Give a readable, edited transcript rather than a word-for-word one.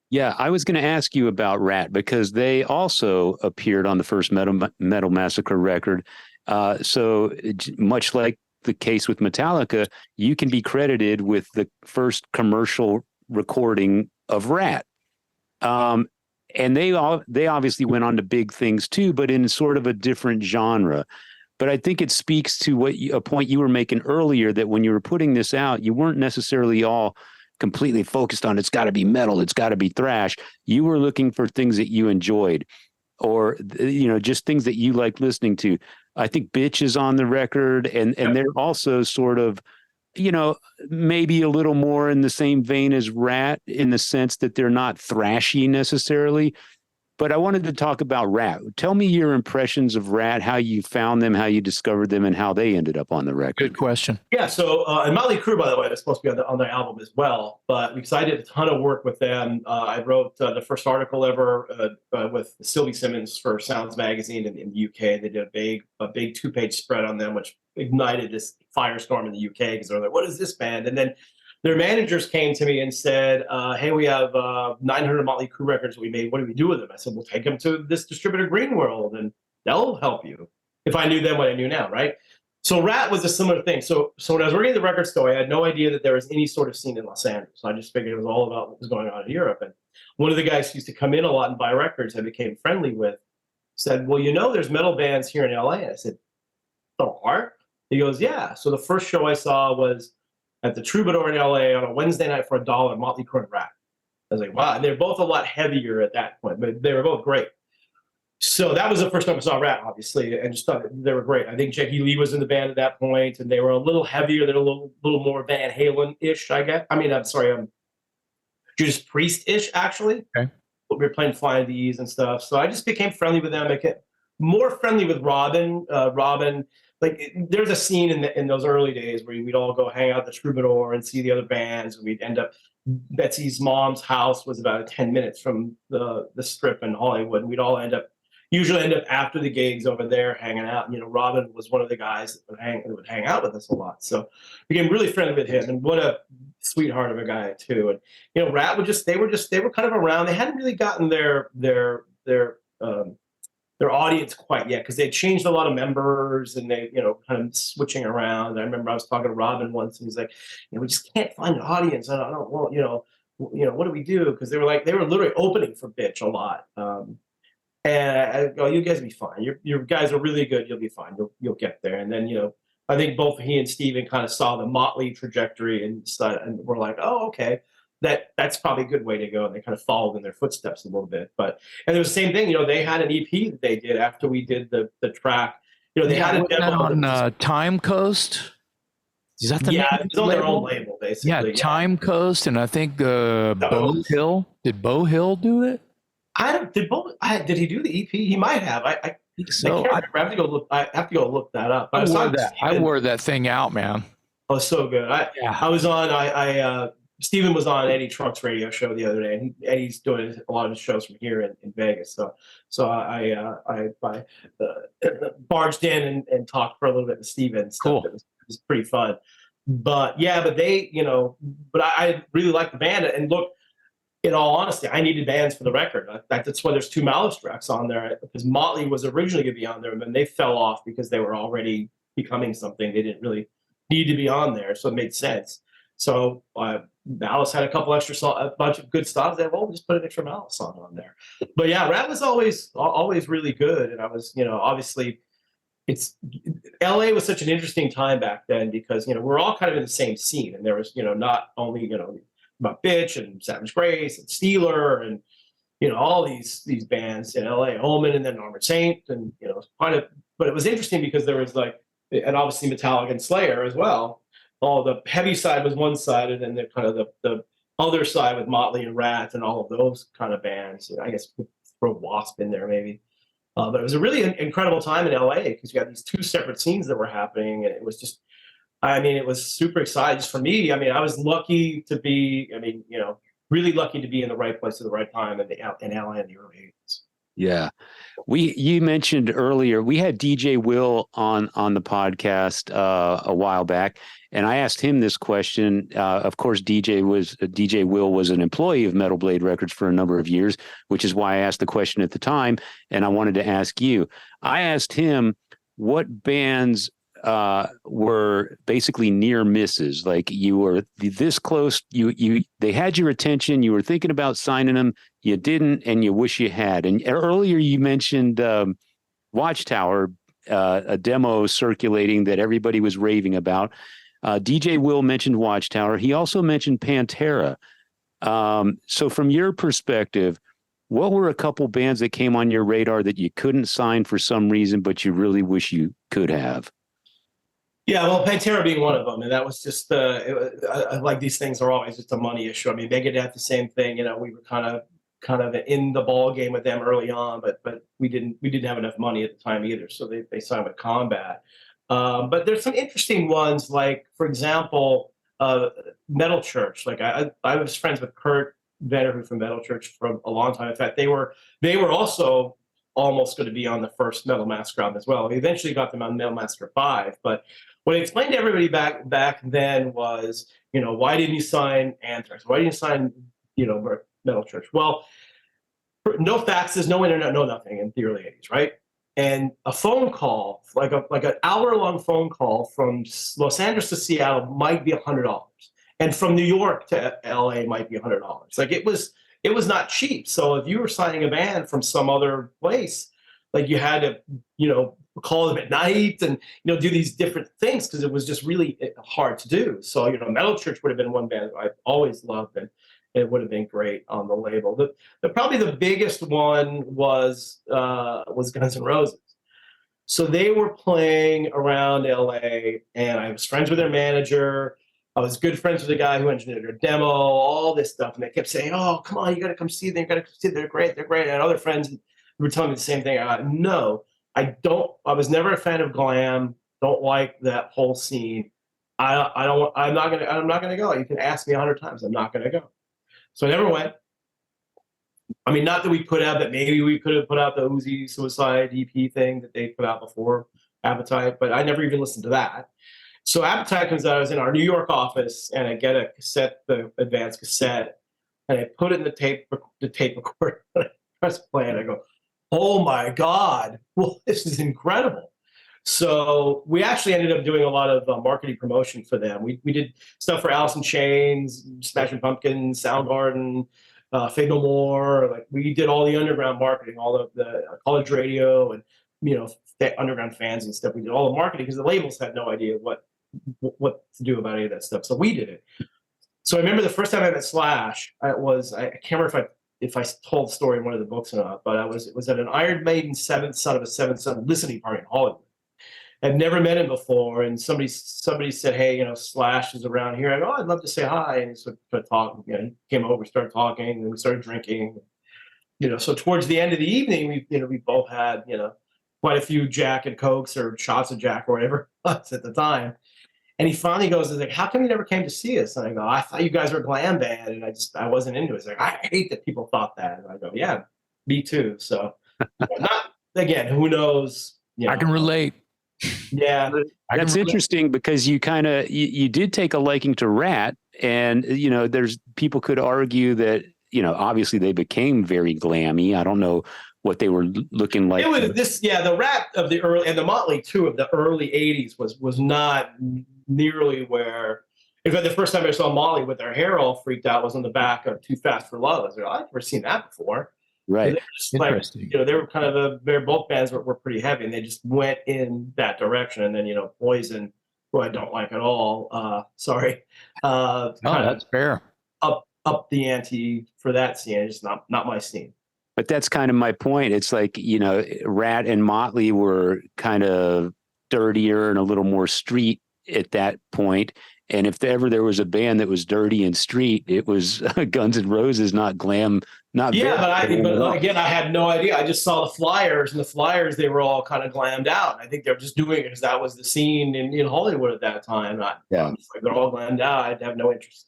Yeah, I was going to ask you about Ratt because they also appeared on the first Metal Massacre record. Much like the case with Metallica, you can be credited with the first commercial recording of Ratt. Um, and they obviously went on to big things too, but in sort of a different genre. But I think it speaks to a point you were making earlier, that when you were putting this out, you weren't necessarily all completely focused on it's got to be metal, it's got to be thrash. You were looking for things that you enjoyed, or just things that you like listening to. I think Bitch is on the record, and they're also sort of, maybe a little more in the same vein as Ratt, in the sense that they're not thrashy necessarily. But I wanted to talk about Ratt. Tell me your impressions of Ratt, how you found them, how you discovered them, and how they ended up on the record. Good question. Yeah, so and Motley Crue, by the way, is supposed to be on their album as well. But because I did a ton of work with them, I wrote the first article ever with Sylvie Simmons for Sounds Magazine in the UK. They did a big 2-page spread on them, which ignited this firestorm in the UK because they're like, "What is this band?" And then their managers came to me and said, "Hey, we have 900 Motley Crue records that we made. What do we do with them?" I said, "We'll take them to this distributor, Greenworld, and they'll help you." If I knew then what I knew now, right? So Ratt was a similar thing. So when I was working at the record store, I had no idea that there was any sort of scene in Los Angeles. I just figured it was all about what was going on in Europe. And one of the guys who used to come in a lot and buy records I became friendly with said, "Well, there's metal bands here in LA." And I said, "There are?" He goes, "Yeah." So the first show I saw was at the Troubadour in LA on a Wednesday night for $1, Motley Crue and Ratt. I was like, wow. And they're both a lot heavier at that point, but they were both great. So that was the first time I saw Ratt, obviously, and just thought they were great. I think Jackie Lee was in the band at that point, and they were a little heavier. They're a little more Van Halen-ish, I guess. I mean, I'm sorry, Judas Priest-ish, actually. Okay. But we were playing Flying D's and stuff. So I just became friendly with them. I became more friendly with Robin. There's a scene in those early days where we'd all go hang out at the Troubadour and see the other bands, and we'd end up. Betsy's mom's house was about 10 minutes from the strip in Hollywood, and we'd all usually end up after the gigs over there hanging out. Robin was one of the guys that would hang out with us a lot. So became really friendly with him, and what a sweetheart of a guy too. And Ratt they were kind of around. They hadn't really gotten their audience quite yet because they changed a lot of members and they kind of switching around. I remember I was talking to Robin once and he's like, "We just can't find an audience. I don't want what do we do?" Because they were literally opening for Bitch a lot. And I go, "You guys will be fine. Your guys are really good. You'll be fine. You'll get there." And then I think both he and Steven kind of saw the Motley trajectory and were like, "Oh, okay, that's probably a good way to go." And they kind of followed in their footsteps a little bit. And it was the same thing. They had an EP that they did after we did the track. They had a demo on Time Coast. Is that the name? Yeah, it's on their own label, basically. Yeah, Time Coast, and I think Beau Hill. Did Beau Hill do it? Did he do the EP? He might have. I think so. I have to go look. I have to go look that up. I wore that thing out, man. Oh, so good. I was on. Steven was on Eddie Trunk's radio show the other day, and Eddie's doing a lot of his shows from here in Vegas. So I barged in and talked for a little bit with Steven. Cool. It was pretty fun. But they, but I really like the band. And look, in all honesty, I needed bands for the record. That's why there's 2 Malice tracks on there, because Motley was originally going to be on there, and then they fell off because they were already becoming something. They didn't really need to be on there, so it made sense. So Malice had a bunch of good stuff. They said, "Well, we'll just put an extra Malice song on there." But yeah, Ratt was always really good, and I was, obviously, LA was such an interesting time back then because we're all kind of in the same scene, and there was not only about Bitch and Savage Grace and Steeler and all these bands in LA, Omen and then Armored Saint, and but it was interesting because there was and obviously Metallica and Slayer as well. All the heavy side was one side, and then the kind of the other side with Motley and Ratt and all of those kind of bands. I guess throw Wasp in there maybe. But it was a really incredible time in LA because you had these 2 separate scenes that were happening, and it was just, it was super exciting just for me. I was lucky to be, really lucky to be in the right place at the right time in LA in the early 80s. Yeah. You mentioned earlier, we had DJ Will on the podcast a while back, and I asked him this question. Of course, DJ Will was an employee of Metal Blade Records for a number of years, which is why I asked the question at the time, and I wanted to ask you. I asked him what bands were basically near misses, like you were this close, they had your attention, you were thinking about signing them, you didn't, and you wish you had. And earlier you mentioned Watchtower, a demo circulating that everybody was raving about. DJ Will mentioned Watchtower. He also mentioned Pantera. So from your perspective, what were a couple bands that came on your radar that you couldn't sign for some reason, but you really wish you could have? Yeah, well, Pantera being one of them, and that was just like these things are always just a money issue. I mean, Megadeth had the same thing. You know, we were kind of in the ball game with them early on, but we didn't have enough money at the time either, so they signed with Combat. But there's some interesting ones, like for example, Metal Church. Like I was friends with Kurt Venner from Metal Church for a long time. In fact, they were also almost going to be on the first Metal Massacre album as well. We eventually got them on Metal Massacre 5, but what I explained to everybody back then was, you know, why didn't you sign Anthrax? Why didn't you sign, you know, Metal Church? Well, no faxes, no internet, no nothing in the early 80s, right? And a phone call, like an hour-long phone call from Los Angeles to Seattle might be $100, and from New York to LA might be $100. Like it was not cheap. So if you were signing a band from some other place, like you had to, you know, call them at night and, you know, do these different things because it was just really hard to do. So, you know, Metal Church would have been one band I've always loved, and it would have been great on the label. Probably the biggest one was Guns N' Roses. So they were playing around LA, and I was friends with their manager. I was good friends with the guy who engineered their demo, all this stuff. And they kept saying, "Oh, come on, you got to come see them. You got to come see them. They're great. They're great." And other friends were telling me the same thing. No, I don't. I was never a fan of glam. Don't like that whole scene. I don't. I'm not gonna go. You can ask me 100 times. I'm not gonna go. So I never went. I mean, not that we put out that maybe we could have put out the Uzi Suicide EP thing that they put out before Appetite, but I never even listened to that. So Appetite comes out. I was in our New York office, and I get a cassette, the advanced cassette, and I put it in the tape recorder. And I press play, and I go, "Oh my God! Well, this is incredible." So we actually ended up doing a lot of marketing promotion for them. We did stuff for Alice in Chains, Smashing Pumpkins, Soundgarden, Fade No More. Like we did all the underground marketing, all of the college radio, and you know, underground fans and stuff. We did all the marketing because the labels had no idea what to do about any of that stuff. So we did it. So I remember the first time I met Slash, I can't remember if I told the story in one of the books or not, but it was at an Iron Maiden seventh son of a seventh son listening party in Hollywood. I'd never met him before, and somebody said, "Hey, you know, Slash is around here." I go, "Oh, I'd love to say hi." And he started talking. You know, he came over, started talking, and we started drinking. You know, so towards the end of the evening, we both had, you know, quite a few Jack and Cokes or shots of Jack or whatever it was at the time. And he finally goes, "He's like, how come you never came to see us?" And I go, "I thought you guys were a glam band, and I wasn't into it." He's like, "I hate that people thought that." And I go, "Yeah, me too." So, not again, who knows? You know, I can relate. Yeah, that's interesting because you kind of you did take a liking to Ratt, and you know, there's people could argue that, you know, obviously they became very glammy. I don't know what they were looking like. It was this, yeah. The Ratt of the early and the Motley too of the early '80s was not nearly where. In fact, the first time I saw Molly with her hair all freaked out was on the back of Too Fast for Love. I was like, I've never seen that before. Right. They were just interesting. Like, you know, they were kind of they're both bands were pretty heavy, and they just went in that direction. And then, you know, Poison, who I don't like at all. Sorry. Oh, that's fair. Up the ante for that scene. It's not my scene. But that's kind of my point. It's like, you know, Ratt and Motley were kind of dirtier and a little more street at that point. And if ever there was a band that was dirty and street, it was Guns N' Roses, not glam. Not yeah, but again, I had no idea. I just saw the flyers, and the flyers, they were all kind of glammed out. I think they're just doing it because that was the scene in Hollywood at that time. Yeah, like, they're all glammed out. I'd have no interest.